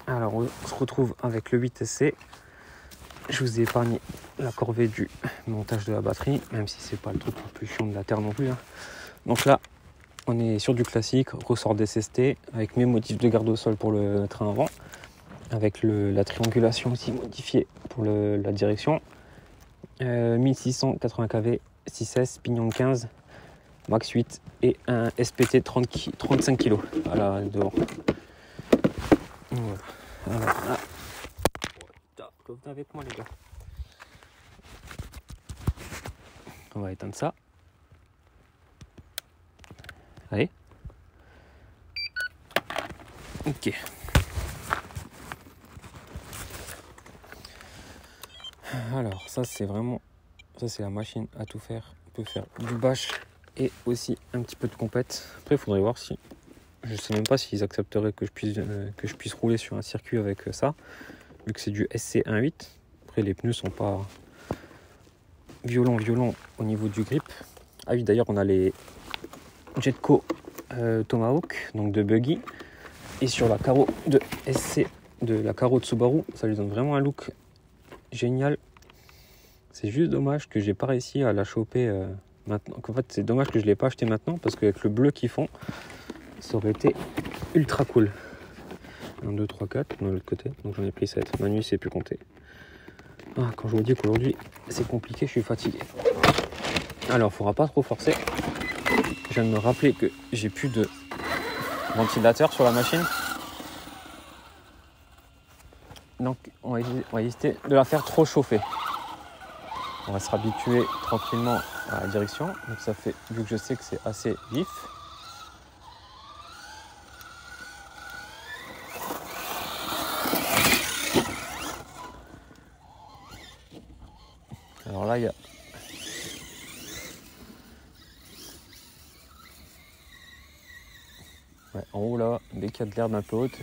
Alors on se retrouve avec le 8SC. Je vous ai épargné la corvée du montage de la batterie, même si c'est pas le truc le plus chiant de la terre non plus. Donc là, on est sur du classique, ressort d'SST, avec mes motifs de garde au sol pour le train avant, avec la triangulation aussi modifiée pour la direction. 1680 kV, 6S, pignon de 15, max 8 et un SPT 35 kg. Voilà, devant. Voilà. Alors là, revenez avec moi les gars. On va éteindre ça. Allez. Ok. Alors ça c'est la machine à tout faire. On peut faire du bash et aussi un petit peu de compète. Après il faudrait voir si, je sais même pas s'ils accepteraient que je puisse rouler sur un circuit avec ça, vu que c'est du SC18. Après les pneus sont pas violents au niveau du grip. Ah oui, d'ailleurs on a les Jetco Tomahawk, donc de buggy, et sur la carreau de SC de la carreau de Subaru, ça lui donne vraiment un look génial. C'est juste dommage que j'ai pas réussi à la choper maintenant. En fait, c'est dommage que je l'ai pas acheté maintenant, parce qu'avec le bleu qu'ils font, ça aurait été ultra cool. 1, 2, 3, 4 de l'autre côté, donc j'en ai pris 7. Ma nuit c'est plus compté. Ah, quand je vous dis qu'aujourd'hui c'est compliqué, je suis fatigué. Alors, faudra pas trop forcer. Je viens de me rappeler que j'ai plus de ventilateur sur la machine. Donc, on va éviter de la faire trop chauffer. On va se habituer tranquillement à la direction. Donc, ça fait, vu que je sais que c'est assez vif. Alors là, il y a... Ouais, en haut là, dès qu'il y a de l'herbe un peu haute,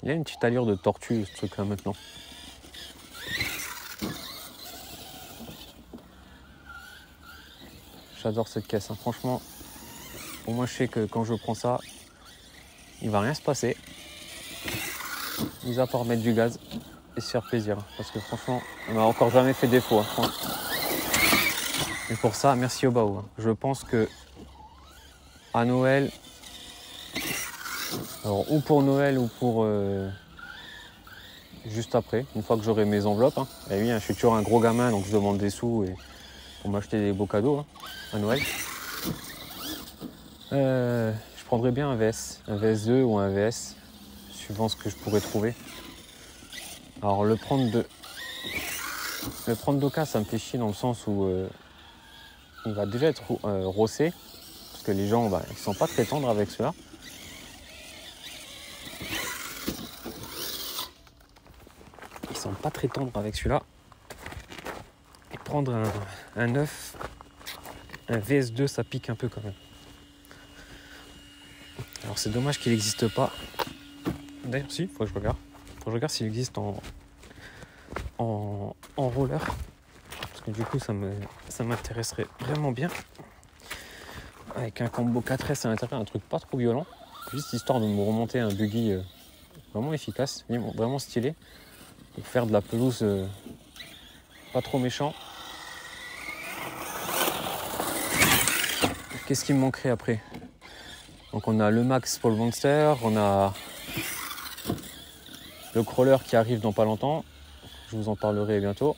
il y a une petite allure de tortue ce truc là maintenant. J'adore cette caisse, hein. Franchement, au moins je sais que quand je prends ça, il va rien se passer, mis à part mettre du gaz et se faire plaisir, parce que franchement, on n'a encore jamais fait défaut, hein. Et pour ça, merci au Bao, hein. Je pense que à Noël, alors ou pour Noël ou pour juste après, une fois que j'aurai mes enveloppes, hein. Et oui, hein, je suis toujours un gros gamin, donc je demande des sous et pour m'acheter des beaux cadeaux, hein, à Noël. Je prendrais bien un VS2 ou un VS, suivant ce que je pourrais trouver. Alors le prendre d'Oka, ça me fait chier dans le sens où il va déjà être rossé, parce que les gens, ils sont pas très tendres avec cela. Ils sont pas très tendres avec celui-là. Et prendre un neuf, un VS2, ça pique un peu quand même. Alors c'est dommage qu'il n'existe pas. D'ailleurs si, faut que je regarde. Faut que je regarde s'il existe en roller. Parce que du coup ça m'intéresserait vraiment bien. Avec un combo 4S à l'intérieur, un truc pas trop violent. Juste histoire de me remonter un buggy vraiment efficace, vraiment stylé. Pour faire de la pelouse pas trop méchant. Qu'est-ce qui me manquerait après? Donc on a le Max pour le Monster, on a le crawler qui arrive dans pas longtemps. Je vous en parlerai bientôt.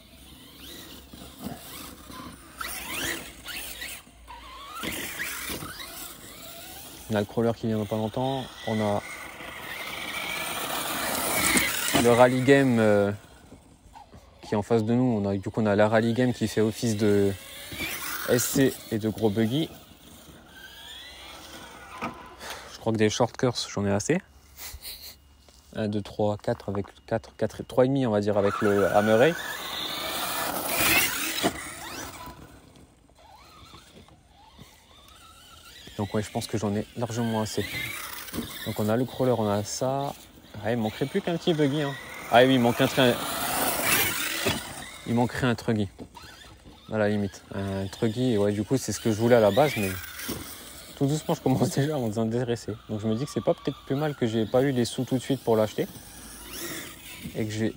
On a le crawler qui vient dans pas longtemps. On a le Rally Game qui est en face de nous. On a la Rally Game qui fait office de SC et de gros buggy. Je crois que des short course, j'en ai assez. 1, 2, 3, 4 avec 4, 3,5 on va dire avec le Hammerray. Donc ouais, je pense que j'en ai largement assez. Donc on a le crawler, on a ça. Ouais, il manquerait plus qu'un petit buggy, hein. Ah oui, il manquerait un truggy. à la limite. Un truggy, ouais, du coup, c'est ce que je voulais à la base, mais tout doucement, je commence déjà à m'en désintéresser. Donc je me dis que c'est pas peut-être plus mal que j'ai pas eu les sous tout de suite pour l'acheter et que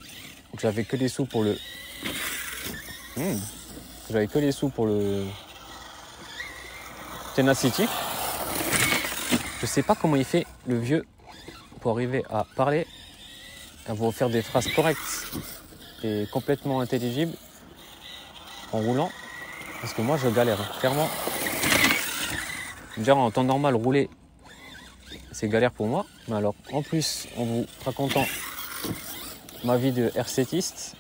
j'avais que les sous pour le... J'avais que les sous pour le Tenacity. Je sais pas comment il fait le vieux pour arriver à parler, à vous faire des phrases correctes et complètement intelligibles en roulant. Parce que moi je galère, hein. Clairement. Déjà en temps normal, rouler, c'est galère pour moi. Mais alors en plus, en vous racontant ma vie de RCTiste,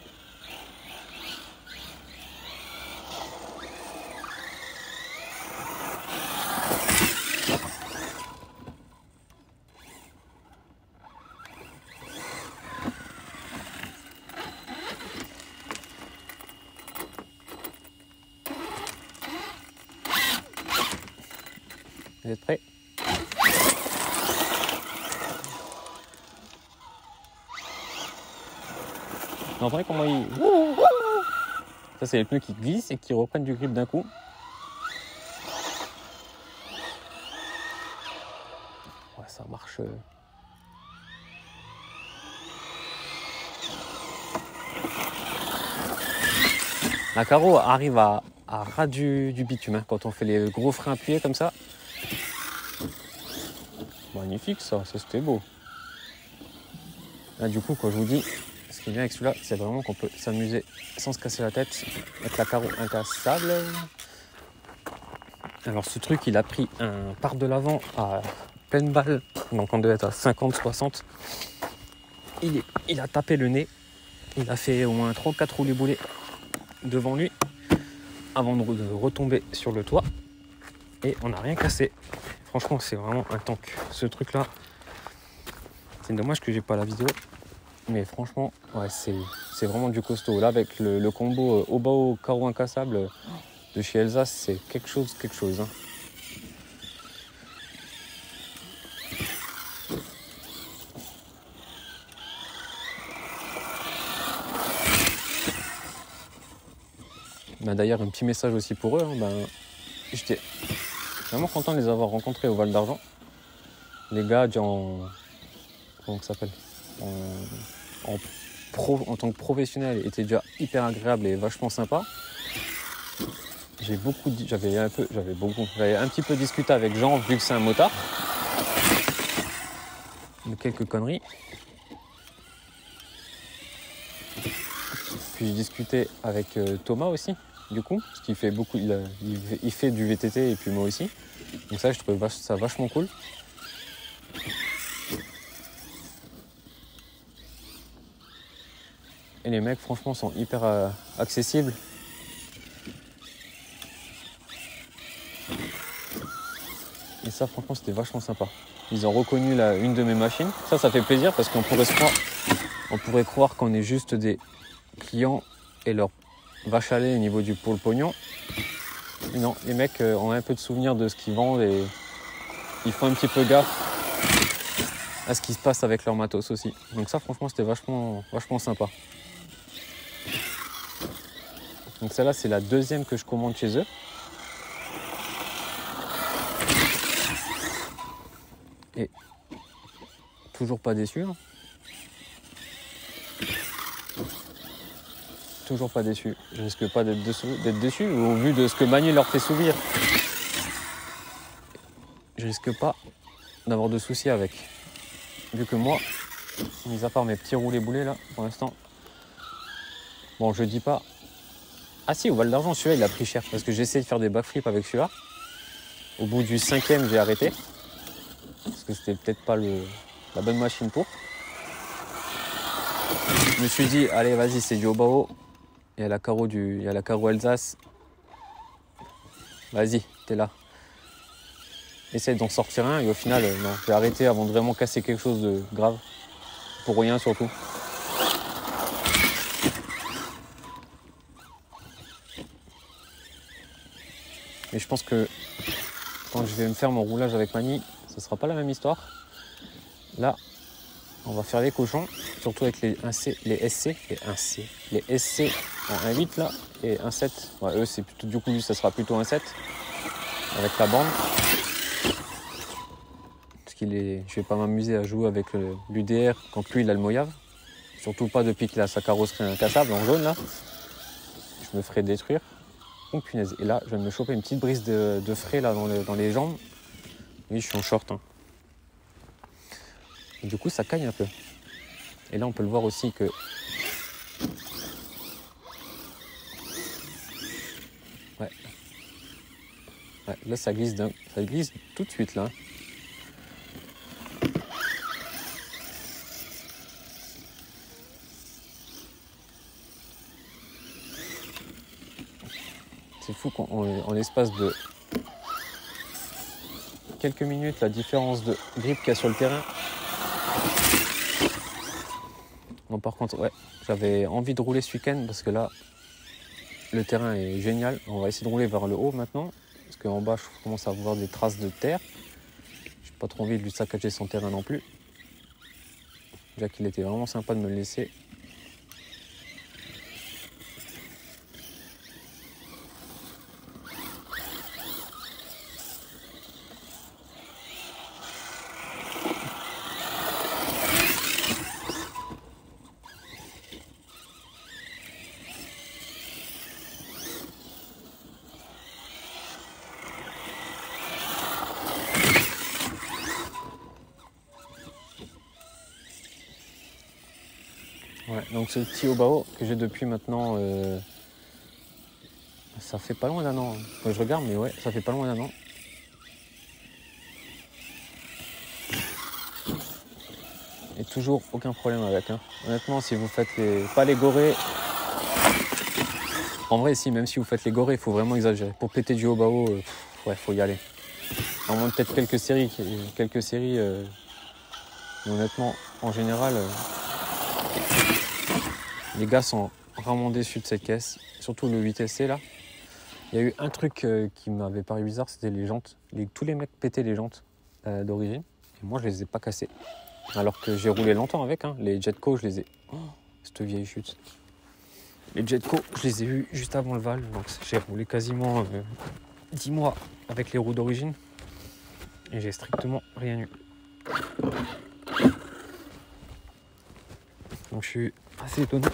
vous êtes prêts? Vous entendez comment il... Ça c'est les pneus qui glissent et qui reprennent du grip d'un coup. Ouais, ça marche. La carreau arrive à ras du bitume hein, quand on fait les gros freins appuyés comme ça. Magnifique ça c'était beau. Là du coup quand je vous dis, ce qui est bien avec celui-là, c'est vraiment qu'on peut s'amuser sans se casser la tête avec la carreau incassable. Alors ce truc il a pris un part de l'avant à pleine balle, donc on devait être à 50-60. Il a tapé le nez, il a fait au moins 3 ou 4 roulés boulets devant lui avant de retomber sur le toit et on n'a rien cassé. Franchement c'est vraiment un tank ce truc là. C'est dommage que j'ai pas la vidéo, mais franchement ouais, c'est vraiment du costaud. Là avec le combo Obao carreau incassable de chez Elsa, c'est quelque chose hein. Ben, d'ailleurs un petit message aussi pour eux, hein. Ben, j'étais vraiment content de les avoir rencontrés au Val d'Argent. Les gars comment ça s'appelle en tant que professionnel étaient déjà hyper agréables et vachement sympas. J'avais un petit peu discuté avec Jean vu que c'est un motard. De quelques conneries. Puis j'ai discuté avec Thomas aussi, du coup, parce qu'il fait beaucoup, il fait du VTT et puis moi aussi. Donc ça, je trouve ça vachement cool. Et les mecs, franchement, sont hyper accessibles. Et ça, franchement, c'était vachement sympa. Ils ont reconnu une de mes machines. Ça fait plaisir parce qu'on pourrait croire qu'on est juste des clients et leur vache à lait au niveau du pôle pognon. Mais non, les mecs ont un peu de souvenir de ce qu'ils vendent et ils font un petit peu gaffe à ce qui se passe avec leur matos aussi. Donc ça, franchement, c'était vachement sympa. Donc celle-là, c'est la deuxième que je commande chez eux. Et toujours pas déçu. Hein. Toujours pas déçu. Je risque pas d'être déçu. Au vu de ce que Magny leur fait sourire, je risque pas d'avoir de soucis avec. Vu que moi, mis à part mes petits roulés boulets là, pour l'instant, bon, je dis pas. Ah si, au Val d'Argent, celui-là, il a pris cher parce que j'ai essayé de faire des backflips avec celui-là. Au bout du 5e, j'ai arrêté parce que c'était peut-être pas la bonne machine pour. Je me suis dit, allez, vas-y, c'est du Obao. Il y a la carreau Alsace. Vas-y, t'es là. Essaye d'en sortir un et au final, non, j'ai arrêté avant de vraiment casser quelque chose de grave. Pour rien surtout. Mais je pense que quand je vais me faire mon roulage avec Magny, ce sera pas la même histoire. Là, on va faire les cochons, surtout avec les SC. Les SC en 1,8 là et 1,7. Ouais, eux, c'est plutôt, du coup, lui, ça sera plutôt 1,7 avec la bande. Parce qu'il est, je vais pas m'amuser à jouer avec l'UDR quand lui, il a le Mojave. Surtout pas depuis qu'il a sa carrosserie incassable en jaune là. Je me ferai détruire. Oh punaise. Et là, je viens de me choper une petite brise de frais là dans les jambes. Oui, je suis en short. Hein. Et du coup, ça caille un peu. Et là, on peut le voir aussi que... Ouais. Ouais, là, ça glisse tout de suite, là. C'est fou qu'en l'espace de quelques minutes, la différence de grip qu'il y a sur le terrain. Bon, par contre, ouais, j'avais envie de rouler ce week-end parce que là, le terrain est génial. On va essayer de rouler vers le haut maintenant. Parce qu'en bas, je commence à voir des traces de terre. J'ai pas trop envie de lui saccager son terrain non plus. Déjà qu'il était vraiment sympa de me le laisser. Ouais, donc ce petit Obao que j'ai depuis maintenant, ça fait pas loin d'un an. Faut que je regarde, mais ouais, ça fait pas loin d'un an. Et toujours aucun problème avec. Hein. Honnêtement, si vous faites pas les gorées, en vrai, si, même si vous faites les gorées, il faut vraiment exagérer. Pour péter du Obao, ouais, faut y aller. À moins peut-être quelques séries, mais honnêtement, en général, les gars sont vraiment déçus de cette caisse, surtout le 8SC là. Il y a eu un truc qui m'avait paru bizarre, c'était les jantes. Tous les mecs pétaient les jantes d'origine, et moi je les ai pas cassées. Alors que j'ai roulé longtemps avec, hein. Les Jetco, je les ai... Oh, cette vieille chute. Les Jetco, je les ai eus juste avant le Val, donc j'ai roulé quasiment 10 mois avec les roues d'origine, et j'ai strictement rien eu. Donc je suis assez étonné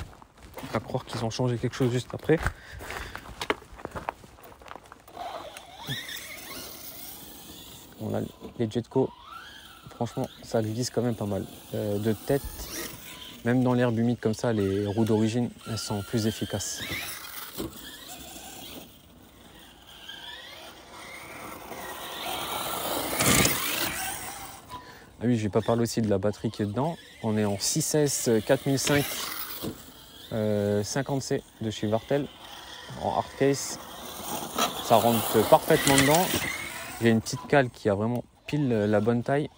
à croire qu'ils ont changé quelque chose juste après. Bon là, les Jetco, franchement, ça glisse quand même pas mal. De tête, même dans l'herbe humide comme ça, les roues d'origine, elles sont plus efficaces. Ah oui, je vais pas parler aussi de la batterie qui est dedans. On est en 6S 4005 50C de chez Vartel en hard case. Ça rentre parfaitement dedans. J'ai une petite cale qui a vraiment pile la bonne taille.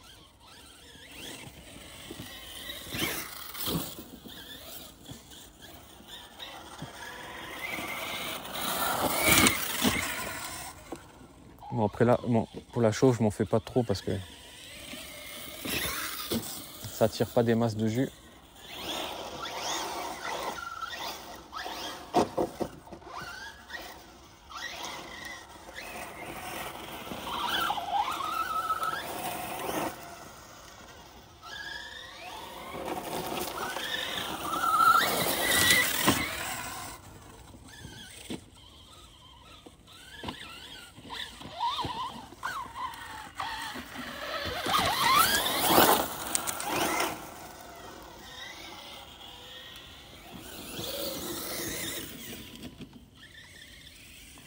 Bon après là, bon, pour la chauffe, je m'en fais pas trop parce que ça tire pas des masses de jus.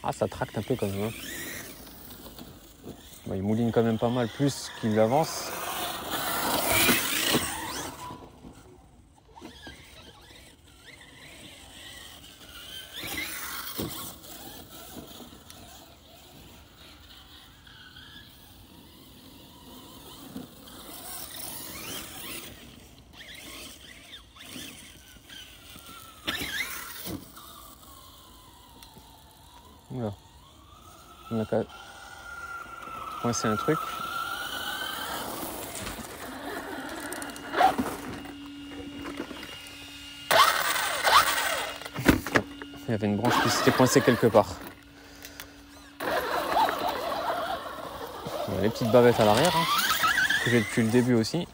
Ah, ça tracte un peu quand même. Hein. Bon, il mouline quand même pas mal plus qu'il avance. Voilà. On a qu'à coincer un truc. Il y avait une branche qui s'était coincée quelque part. Les petites bavettes à l'arrière, hein, que j'ai depuis le début aussi.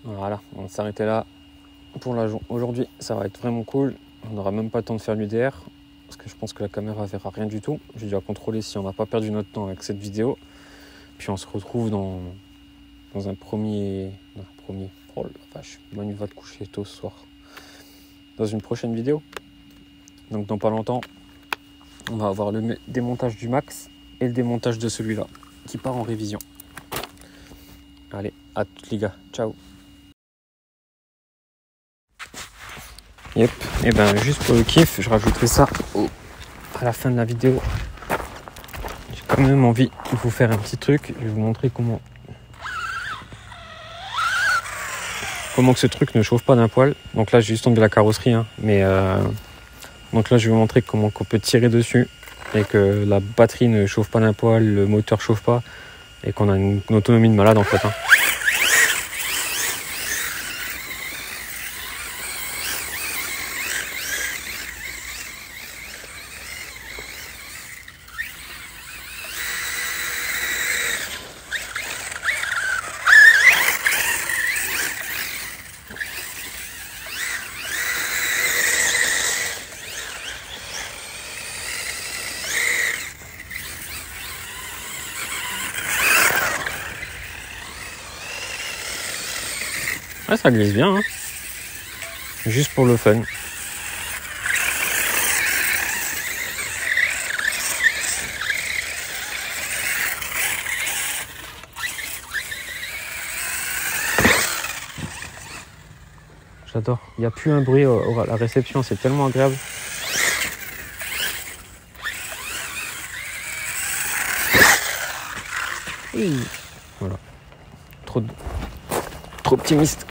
Voilà, on va s'arrêter là pour aujourd'hui. Ça va être vraiment cool. On n'aura même pas le temps de faire l'UDR parce que je pense que la caméra verra rien du tout. J'ai dû contrôler si on n'a pas perdu notre temps avec cette vidéo. Puis on se retrouve dans un premier... Oh la vache, Manu va te coucher tôt ce soir. Dans une prochaine vidéo. Donc dans pas longtemps, on va avoir le démontage du Max et le démontage de celui-là qui part en révision. Allez, à toutes les gars, ciao. Yep, et ben juste pour le kiff, je rajouterai ça à la fin de la vidéo. J'ai quand même envie de vous faire un petit truc. Je vais vous montrer comment que ce truc ne chauffe pas d'un poil. Donc là j'ai juste enlevé la carrosserie, hein, mais donc là je vais vous montrer comment on peut tirer dessus et que la batterie ne chauffe pas d'un poil, le moteur chauffe pas et qu'on a une autonomie de malade en fait. Hein. Ouais, ça glisse bien, hein. Juste pour le fun. J'adore. Il n'y a plus un bruit à la réception, c'est tellement agréable. Oui. Voilà. Trop optimiste.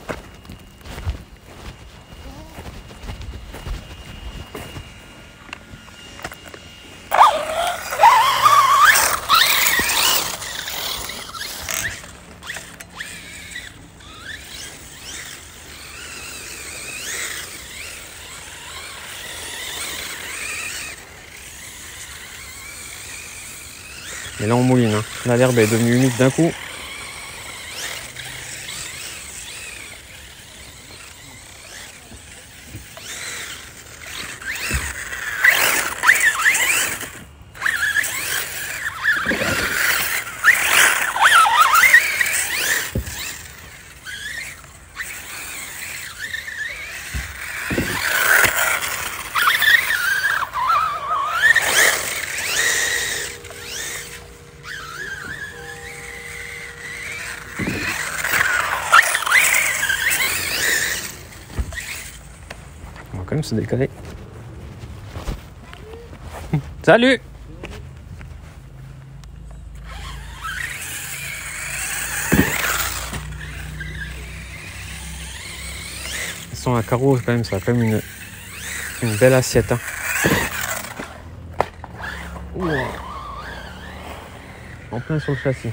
Et là on mouline, hein. Là l'herbe est devenue humide d'un coup. On va quand même se décaler. Salut! Sans un carreau quand même, ça a quand même une belle assiette. Hein. Wow. En plein sur le châssis.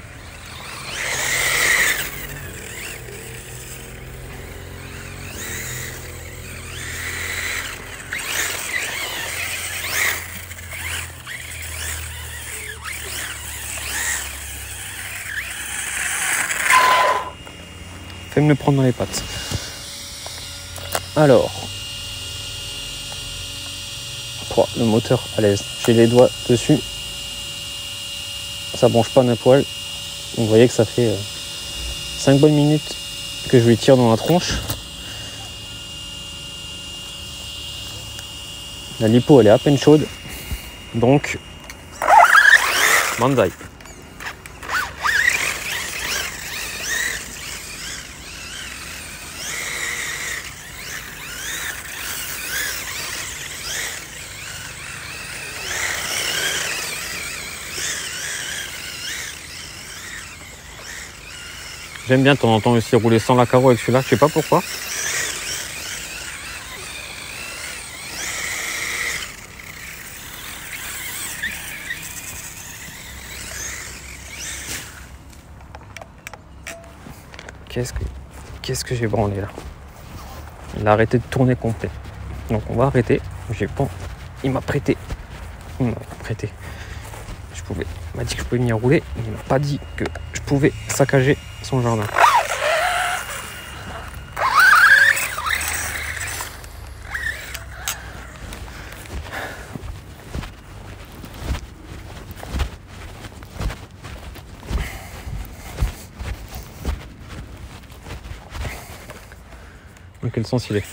Fais me le prendre dans les pattes. Alors, le moteur à l'aise. J'ai les doigts dessus. Ça bronche pas d'un poil. Donc, vous voyez que ça fait 5 bonnes minutes que je lui tire dans la tronche. La lipo elle est à peine chaude. Donc, banzai. J'aime bien de temps en temps aussi rouler sans la carreau avec celui-là, je sais pas pourquoi. Qu'est-ce que j'ai branlé là? Il a arrêté de tourner complet. Donc on va arrêter. J'ai pas. Il m'a prêté. Il m'a dit que je pouvais venir rouler, mais il m'a pas dit que je pouvais saccager son jardin. Dans quel sens il est?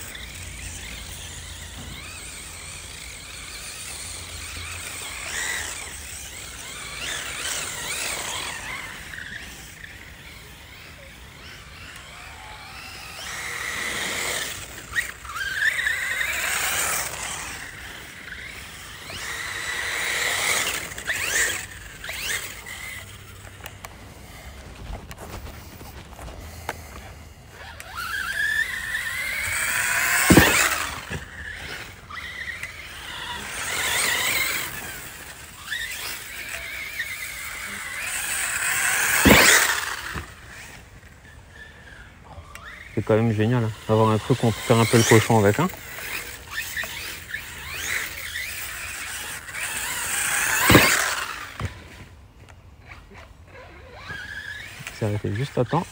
C'est quand même génial hein, d'avoir un truc où on peut faire un peu le cochon avec. Hein. C'est arrêté juste à temps.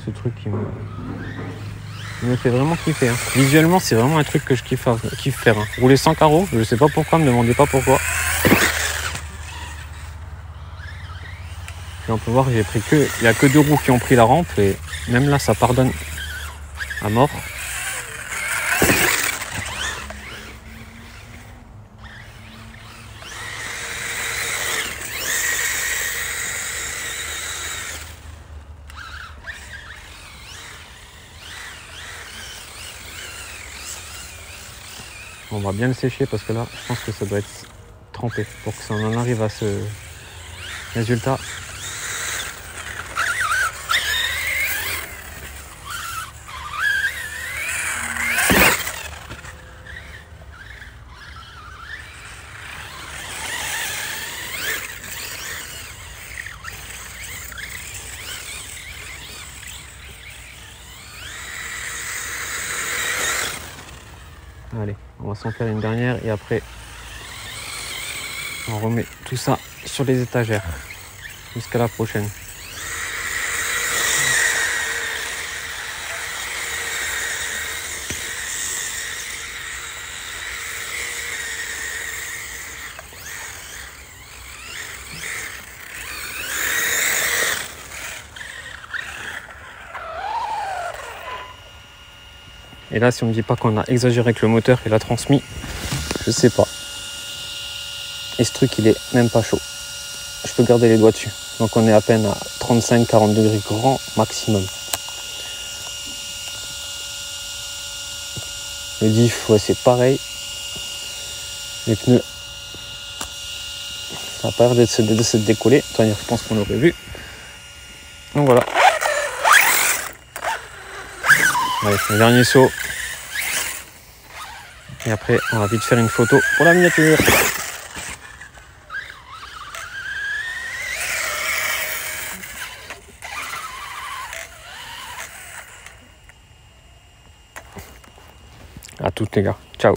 Ce truc qui me fait vraiment kiffer. Hein. Visuellement, c'est vraiment un truc que je kiffe faire. Hein. Rouler sans carreaux, je sais pas pourquoi, me demandez pas pourquoi. Puis on peut voir, il y a que 2 roues qui ont pris la rampe et même là, ça pardonne à mort. On va bien le sécher parce que là, je pense que ça doit être trempé pour que ça en arrive à ce résultat. Allez, on va s'en faire une dernière et après on remet tout ça sur les étagères. Jusqu'à la prochaine. Et là, si on me dit pas qu'on a exagéré avec le moteur et la transmis, je sais pas. Et ce truc, il est même pas chaud. Je peux garder les doigts dessus. Donc on est à peine à 35-40 degrés grand maximum. Le diff, ouais, c'est pareil. Les pneus, ça a pas l'air de se décoller. Je pense qu'on l'aurait vu. Donc voilà. Allez, le dernier saut. Et après, on va vite faire une photo pour la miniature. À toutes les gars. Ciao.